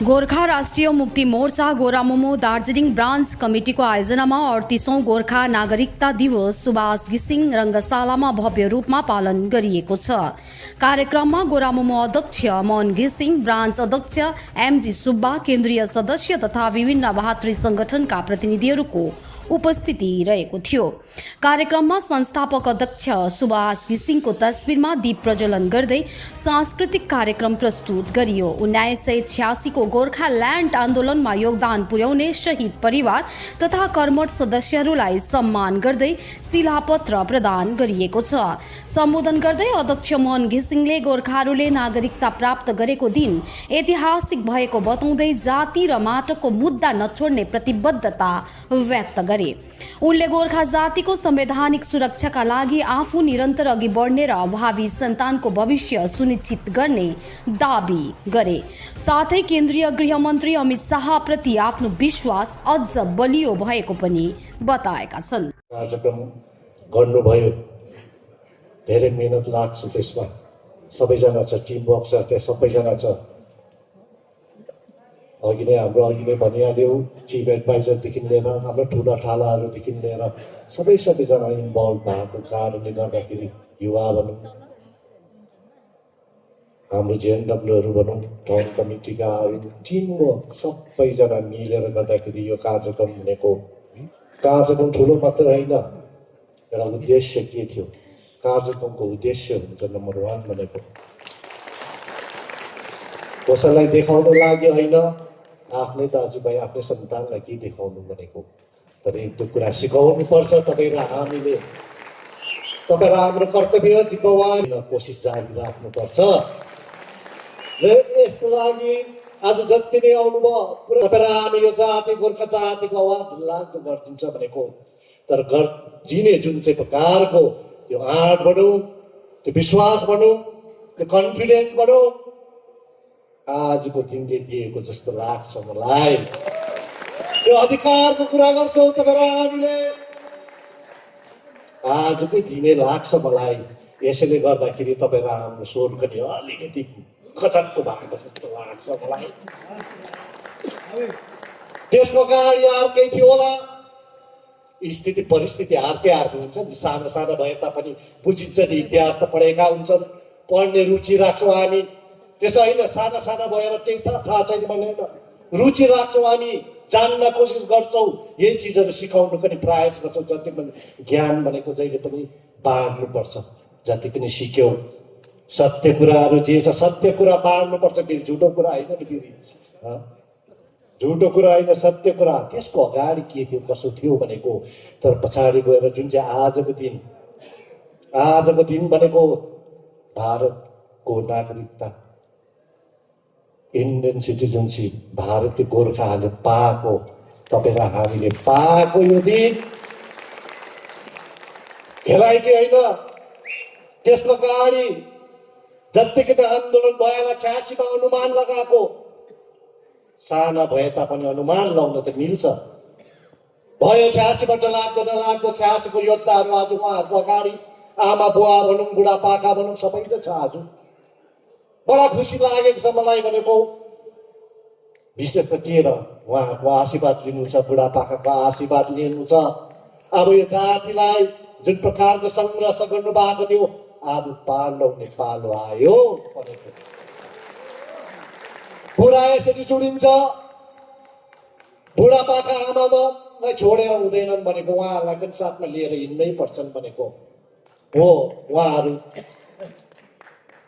गोर्खा राष्ट्रिय मुक्ति मोर्चा गोरामुमो दार्जिलिङ ब्रान्च कमिटीको आयोजनामा 38औं गोर्खा नागरिकता दिवस सुभाष घिसिङ रङ्गशालामा भव्य रूपमा पालन गरिएको छ। कार्यक्रममा गोरामुमो अध्यक्ष मोहन घिसिङ, ब्रान्च अध्यक्ष एमजी सुब्बा, केन्द्रीय सदस्य तथा विभिन्न भातृ संगठनका प्रतिनिधिहरूको उपस्थिति रहेको थियो। कार्यक्रममा संस्थापक अध्यक्ष सुभाष घिसिङको तस्बिरमा दीप प्रज्वलन गर्दै सांस्कृतिक कार्यक्रम प्रस्तुत गरियो। 1986 को गोर्खाल्यान्ड आन्दोलनमा योगदान पुर्याउने शहीद परिवार तथा कर्मठ सदस्यहरूलाई सम्मान गर्दै शिलापत्र प्रदान गरिएको छ। सम्बोधन गर्दै अध्यक्ष मोहन घिसिङले गोर्खाहरूले नागरिकता प्राप्त गरेको दिन ऐतिहासिक भएको बताउँदै जाति र माटोको मुद्दा नछोड्ने प्रतिबद्धता व्यक्त गरे। उनले गोर्खा जातिको संवैधानिक सुरक्षाका लागि आफू निरन्तर अघि बढ्ने र भावी सन्तानको भविष्य सुनिश्चित गर्ने दाबी गरे। साथै केन्द्रीय गृहमन्त्री अमित शाह प्रति आफ्नो विश्वास अझ बलियो भएको पनि बताएका छन्। कार्यक्रम गर्नुभयो, धेरै मेहनत लाग्छ त्यसमा, सबैजना छ, टिम वर्क छ, त्यहाँ सबैजना छ। अघि नै भनिहाल्यो, चिफ एडभाइजरदेखि लिएर हाम्रो ठुला ठालाहरूदेखि लिएर सबैजना इन्भल्भ भएको कारणले गर्दाखेरि युवा भनौँ, हाम्रो जेएनडब्ल्यूहरू भनौँ, टाउन कमिटीका टिम सबैजना मिलेर गर्दाखेरि यो कार्यक्रम हुनेको। कार्यक्रम ठुलो मात्र होइन, एउटा उद्देश्य के थियो? कार्यक्रमको उद्देश्य हुन्छ नम्बर 1 भनेको कसैलाई देखाउनु लागि होइन, आफ्नै दाजुभाइ आफ्नै सन्तानलाई के देखाउनु भनेको। तर एक दुई कुरा सिकाउनु पर्छ। तपाईँ र हामीले, तपाईँ र हाम्रो कर्तव्य जिम्मेवारी कोसिस जारी राख्नुपर्छ। र यसको लागि आज जति नै आउनुभयो, तपाईँ र हामी यो जाति गोर्खा जातिको आवाज लाग्दो गरिदिन्छ भनेको। तर जिने जुन चाहिँ प्रकारको त्यो आँट भनौँ, त्यो विश्वास भनौँ, त्यो कन्फिडेन्स भनौँ, आजको दिनले दिएको जस्तो लाग्छ मलाई। त्यो अधिकारको कुरा गर्छौँ तपाईँ र हामीले, आजकै दिने लाग्छ मलाई। यसैले गर्दाखेरि तपाईँ र हाम्रो स्वर पनि अलिकति खचक्को भएको जस्तो लाग्छ मलाई। त्यसको कारण अर्कै थियो होला, स्थिति परिस्थिति अर्कै हुन्छ नि। साना साना भए तापनि बुझिन्छ नि, इतिहास त पढेका हुन्छन्, पढ्ने रुचि राख्छौँ हामी। त्यसो होइन साना साना भएर केही थाहा छैन भनेर रुचि राख्छौँ हामी, जान्न कोसिस गर्छौँ, यही चिजहरू सिकाउनु पनि प्रयास गर्छौँ। जति पनि ज्ञान भनेको जहिले पनि बाँड्नुपर्छ। जति पनि सिक्यौँ सत्य कुराहरू जे छ सत्य कुरा बाँड्नुपर्छ। फेरि झुटो कुरा होइन नि, फेरि झुटो कुरा होइन, सत्य कुरा। त्यसको अगाडि के थियो कसो थियो भनेको। तर पछाडि गएर जुन चाहिँ आजको दिन भनेको भारतको नागरिकता, इन्डियन सिटिजनसिप, भारतीय गोर्खाहरूले पाएको, तपाईँ र हामीले पाएको यो दिन खेलाइ चाहिँ होइन। त्यसको अगाडि जत्तिकै आन्दोलन भएला 86 मा अनुमान लगाएको, साना भए तापनि अनुमान लगाउन त मिल्छ। भयो 86 बाट लाग्दो नलाग्दो 86 को योद्धाहरू आज उहाँहरूको अगाडि आमा बुवा भनौँ, बुढापाका भनौँ, सबै त छ। आज बडा खुसी लागेको छ मलाई भनेको। विशेष त के र उहाँहरूको आशीर्वाद लिनु छ, बुढापाकाको आशीर्वाद लिनु छ। अब यो जातिलाई जुन प्रकारको सङ्घर्ष गर्नु भएको थियो, अब पाल्ने पालो आयो भनेको। बुढा यसरी छोडिन्छ, बुढापाका आमालाई छोडेर हुँदैनन् भनेको, उहाँहरूलाई पनि साथमा लिएर हिँड्नै पर्छन् भनेको हो। उहाँहरू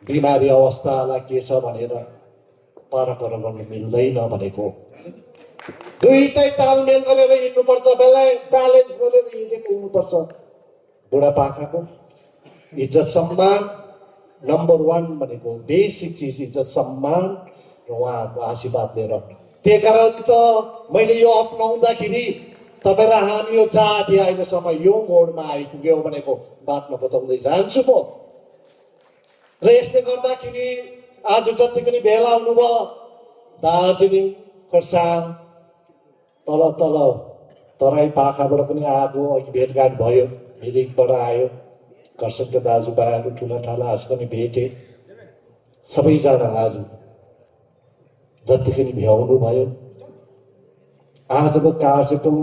बिमारी अवस्थालाई के छ भनेर पर गर्नु मिल्दैन भनेको। दुईटै तालमेल गरेर हिँड्नुपर्छ, ब्यालेन्स गरेर हिँडेको हुनुपर्छ। बुढापाकाको इज्जत सम्मान नम्बर 1 भनेको बेसिक चिज, इज्जत सम्मान र उहाँहरूको आशीर्वाद लिएर। त्यही कारण त मैले यो अपनाउँदाखेरि तपाईँ र हामी यो जाति अहिलेसम्म यो मोडमा आइपुग्यो भनेको बातमा बताउँदै जान्छु म। र यसले गर्दाखेरि आज जति पनि भेला हुनुभयो, दार्जिलिङ, खरसाङ, तल तराई पाखाबाट पनि आएको, अघि भेटघाट भयो, मिरिकबाट आयो, खरसाङका दाजुभाइहरू ठुला ठालाहरू पनि भेटे। सबैजना आज जतिखेर भ्याउनु भयो आजको कार्यक्रम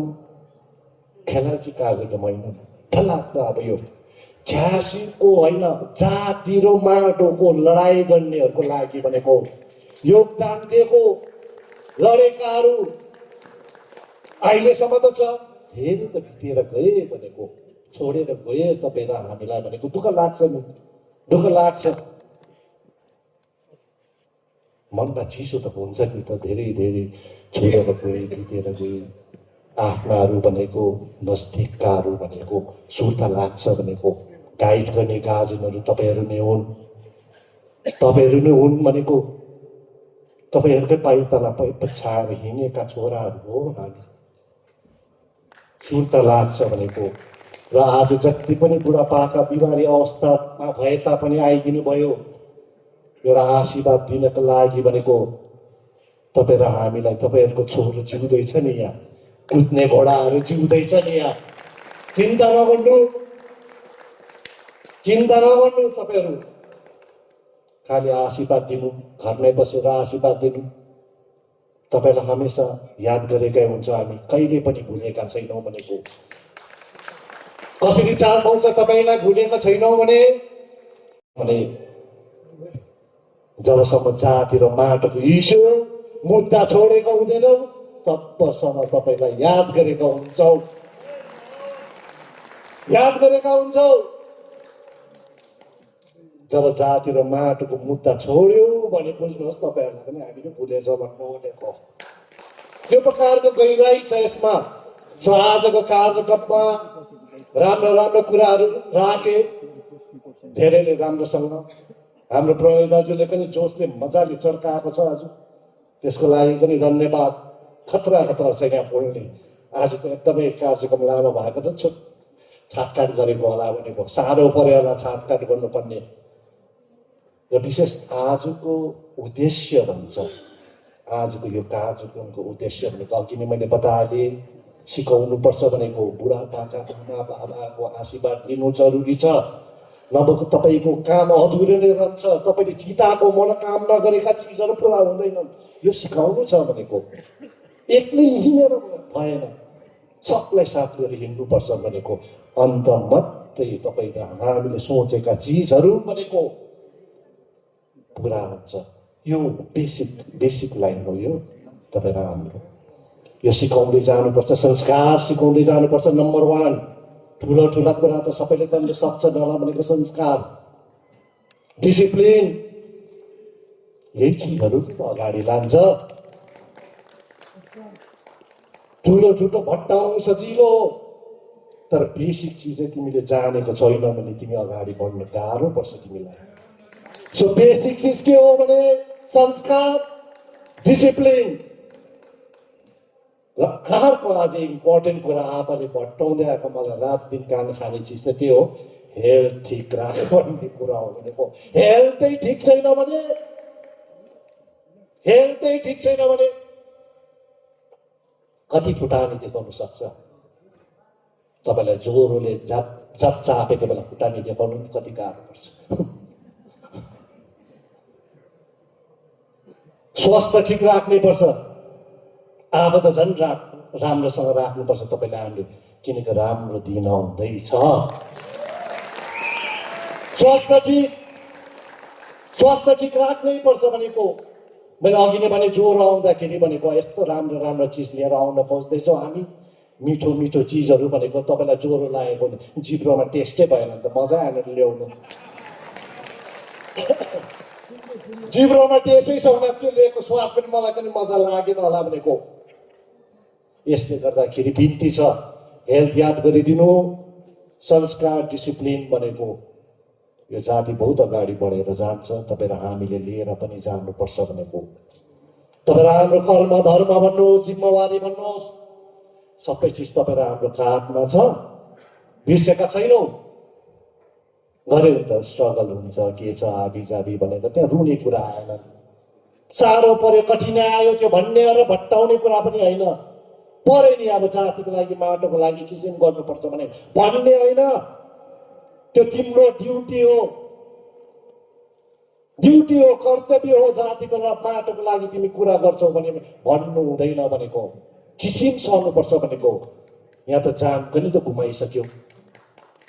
खेलाची कार्यक्रम होइन ठलाक्क अब यो 86 को होइन जाति र माटोको लडाईँ गर्नेहरूको लागि भनेको योगदान दिएको लडेकाहरू अहिलेसम्म त छ धेरै त भित्र गए भनेको छोडेर गए तपाईँ र हामीलाई भनेको दुःख लाग्छ नि दुःख लाग्छ मनमा चिसो त हुन्छ नि त धेरै धेरै छोडेर गए बितेर गए आफ्नाहरू भनेको नजदिककाहरू भनेको सुर्ता लाग्छ भनेको गाइड गर्ने गार्जेनहरू तपाईँहरू नै हुन् तपाईँहरू नै हुन् भनेको तपाईँहरूकै पाइतला पछाएर हिँडेका छोराहरू हो हामी सुर्ता लाग्छ भनेको र आज जति पनि बुढापाका बिमारी अवस्थामा भए तापनि आइदिनु भयो एउटा आशीर्वाद दिनको लागि भनेको तपाईँ र हामीलाई तपाईँहरूको छोरो जिउँदैछ नि यहाँ कुद्ने घोडाहरू जिउँदैछ नि यहाँ चिन्ता नगर्नु तपाईँहरू खालि आशीर्वाद दिनु घरमै बसेर आशीर्वाद दिनु तपाईँलाई हमेसा याद गरेकै हुन्छ हामी कहिले पनि भुलेका छैनौँ भनेको कसरी चाल पाउँछ तपाईँलाई भुलेका छैनौँ भने जबसम्म जाति र माटोको इस्यु मुद्दा छोडेका हुँदैनौ तबसम्म तपाईँलाई याद गरेका हुन्छौ जब जाति र माटोको मुद्दा छोड्यो भने बुझ्नुहोस् तपाईँहरूलाई पनि हामीले भुलेछ भन्नु भनेको त्यो प्रकारको गहिराई छ यसमा सो आजको कार्यक्रममा राम्रो राम्रो कुराहरू राखे धेरैले राम्रोसँग हाम्रो प्रहरी दाजुले पनि जोसले मजाले चर्काएको छ आज त्यसको लागि पनि धन्यवाद खतरा छ यहाँ बोल्ने आजको एकदमै कार्यक्रम लामो भएको त छाटकाट गरेको होला भनेको साह्रो पर्यो होला छाटकाट गर्नुपर्ने र विशेष आजको उद्देश्य भन्छ आजको यो कार्यक्रमको उद्देश्य भनेको अघि नै मैले बताएँ सिकाउनुपर्छ भनेको बुढापाका आमा बाबाको आशीर्वाद लिनु जरुरी छ नभएको तपाईँको काम अधुरो नै रहन्छ तपाईँले चिताको मनोकामना गरेका चिजहरू पुरा हुँदैनन् यो सिकाउनु छ भनेको एक्लै हिँडेर भएन सबलाई साथ लिएर हिँड्नुपर्छ भनेको अन्त मात्रै तपाईँ र हामीले सोचेका चिजहरू भनेको पुरा हुन्छ यो बेसिक लाइन हो यो तपाईँ र हाम्रो यो सिकाउँदै जानुपर्छ संस्कार सिकाउँदै जानुपर्छ नम्बर 1 ठुला कुरा त सबैले गर्नु सक्छ नला भनेको संस्कार डिसिप्लिन यही चिजहरू अगाडि लान्छ ठुलो भट्टाउनु सजिलो तर बेसिक चिजै तिमीले जानेको छैन भने तिमी अगाडि बढ्नु गाह्रो पर्छ तिमीलाई सो बेसिक चिज के हो भने संस्कार डिसिप्लिन र अर्को अझै इम्पोर्टेन्ट कुरा आफूले भट्टाउँदै आएको मलाई रात दिन कान खाने चिज चाहिँ के हो हेल्थ ठिक राख्नु भन्ने कुरा हो भनेको हेल्थै ठिक छैन भने कति फुटानी देखाउन सक्छ तपाईँलाई ज्वरोले जब चापेको बेला फुटानी देखाउनु कति गाह्रो पर्छ स्वास्थ्य ठिक राख्नै पर्छ आफू त झन् राम्रोसँग राख्नुपर्छ तपाईँले हामीले किनकि राम्रो दिन आउँदैछ स्वास्थ्य ठिक राख्नै पर्छ भनेको मैले अघि नै भने ज्वरो आउँदाखेरि भनेको यस्तो राम्रो चिज लिएर आउन खोज्दैछौँ हामी मिठो चिजहरू भनेको तपाईँलाई ज्वरो लागेको जिब्रोमा टेस्टै भएन त मजा आएन ल्याउनु जिब्रोमा टेस्टै छैन त्यो लिएको स्वाद पनि मलाई पनि मजा लागेन होला भनेको यसले गर्दाखेरि बिन्ती छ हेल्थ याद गरिदिनु संस्कार डिसिप्लिन भनेको यो जाति बहुत अगाडि बढेर जान्छ तपाईँ र हामीले लिएर पनि जानुपर्छ भनेको तपाईँ र हाम्रो कर्म धर्म भन्नुहोस् जिम्मेवारी भन्नुहोस् सबै चिज तपाईँ र हाम्रो काँधमा छ बिर्सेका छैनौँ गऱ्यो त स्ट्रगल हुन्छ के छ आबी भनेर त्यहाँ रुने कुरा आएन साह्रो पर्यो कठिनाइ आयो त्यो भन्ने र भट्टाउने कुरा पनि होइन परे नि अब जातिको लागि माटोको लागि किसिम गर्नुपर्छ भने भन्ने होइन त्यो तिम्रो ड्युटी हो ड्युटी हो, कर्तव्य हो, जातिको र माटोको लागि तिमी कुरा गर्छौ भने भन्नु हुँदैन भनेको, किसिम सर्नुपर्छ भनेको। यहाँ त जान पनि त गुमाइसक्यो,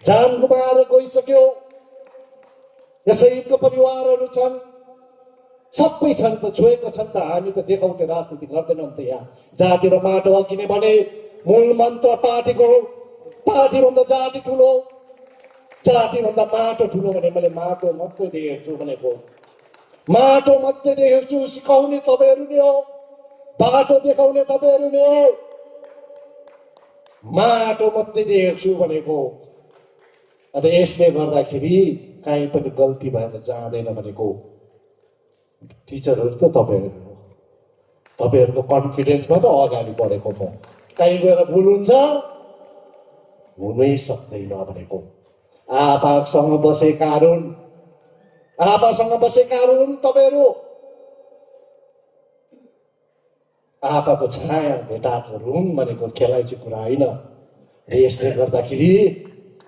जान गुमाएर गइसक्यो। यहाँ शहीदको परिवारहरू छन्, सबै छन् त, छोएको छन् त। हामी त देखाउँथे राजनीति गर्दैनौँ त यहाँ। जाति र माटो हो, किनभने मूल मन्त्र पार्टीको हो, पार्टीभन्दा जाति ठुलो, जातिभन्दा माटो ठुलो भने मैले माटो मात्रै देखेको छु भनेको। माटो मात्रै देखेको छु, सिकाउने तपाईँहरू नै हो, बाटो देखाउने तपाईँहरू नै हो। माटो मात्रै देखेको छु भनेको। अन्त यसले गर्दाखेरि काहीँ पनि गल्ती भएर जाँदैन भनेको। टिचरहरू त तपाईँहरू हो, तपाईँहरूको कन्फिडेन्समा त अगाडि बढेको म। कहीँ गएर भुल हुन्छ, हुनै सक्दैन भनेको। आपासँग बसेका हुन्, आपासँग बसेका हुन् तपाईँहरू। आपाको छाया भेटाएको हुन् भनेको खेलाइची कुरा होइन। यसले गर्दाखेरि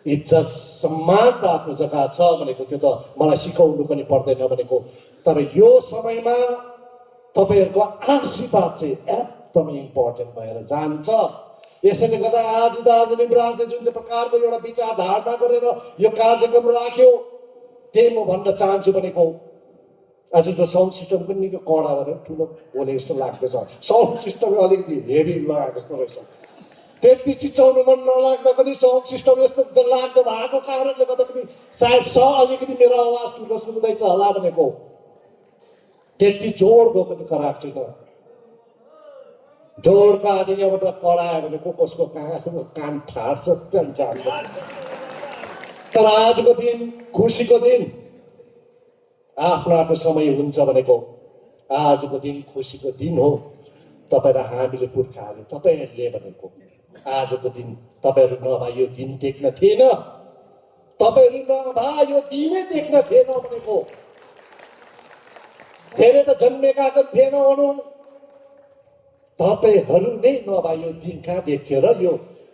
इज्जत सम्मान त आफ्नो जग्गा छ भनेको, त्यो त मलाई सिकाउनु पनि पर्दैन भनेको। तर यो समयमा तपाईँहरूको आशीर्वाद चाहिँ एकदमै इम्पोर्टेन्ट भएर जान्छ। यसैले गर्दा आज दार्जिलिङ ब्रान्चले जुन चाहिँ प्रकारको एउटा विचारधारणा गरेर यो कार्यक्रम राख्यो, त्यही म भन्न चाहन्छु भनेको। आज त साउन्ड सिस्टम पनि निकै कडा गरेर ठुलो बोले जस्तो लाग्दैछ। साउन्ड सिस्टम अलिकति हेभी लगाएको जस्तो रहेछ। त्यति चिच्याउनु मन नलाग्दा पनि साउन्ड सिस्टम यस्तो लाग्दो भएको कारणले गर्दा पनि सायद अलिकति मेरो आवाज ठुलो सुन्दैछ होला भनेको। त्यति जोडको पनि कराएको छैन। जोडको आदि यहाँबाट करायो भने कसको कान फाट्छ त्यहाँ जान्छ। तर आजको दिन खुसीको दिन, आफ्नो आफ्नो समय हुन्छ भनेको। आजको दिन खुसीको दिन हो। तपाईँ र हामीले पुर्खाहरूले, तपाईँहरूले भनेको आजको दिन तपाईँहरू नभए यो दिन देख्न थिएन, तपाईँहरू नभए यो दिनै देख्न थिएन भनेको। धेरै त जन्मेका थिएन भनौँ, तपाईँहरू नै नभए यो दिन कहाँ देख्थ्यो र?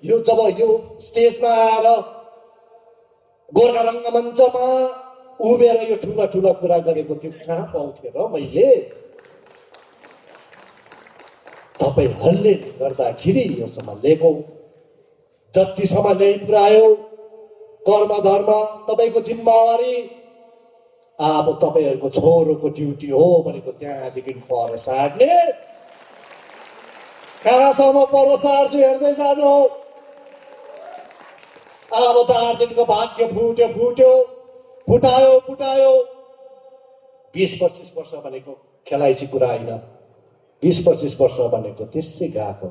यो जब यो स्टेजमा आएर गोर्खा रङ्गमञ्चमा उभिएर यो ठुला ठुला कुरा गरेको त्यो कहाँ पाउँथ्यो र मैले? तपाईँहरूले गर्दाखेरि योसम्म ल्याएको, जतिसम्म ल्याइ पुऱ्यायो, कर्म धर्म तपाईँको जिम्मेवारी। अब तपाईँहरूको छोरोको ड्युटी हो भनेको त्यहाँदेखि पर सार्ने। कहाँसम्म पर सार्छु हेर्दै जानु। अब दार्जिलिङको भाग्य फुट्यो, फुटायो। 20-25 वर्ष भनेको खेलाइची कुरा होइन। 20-25 वर्ष भनेको त्यसै गएको।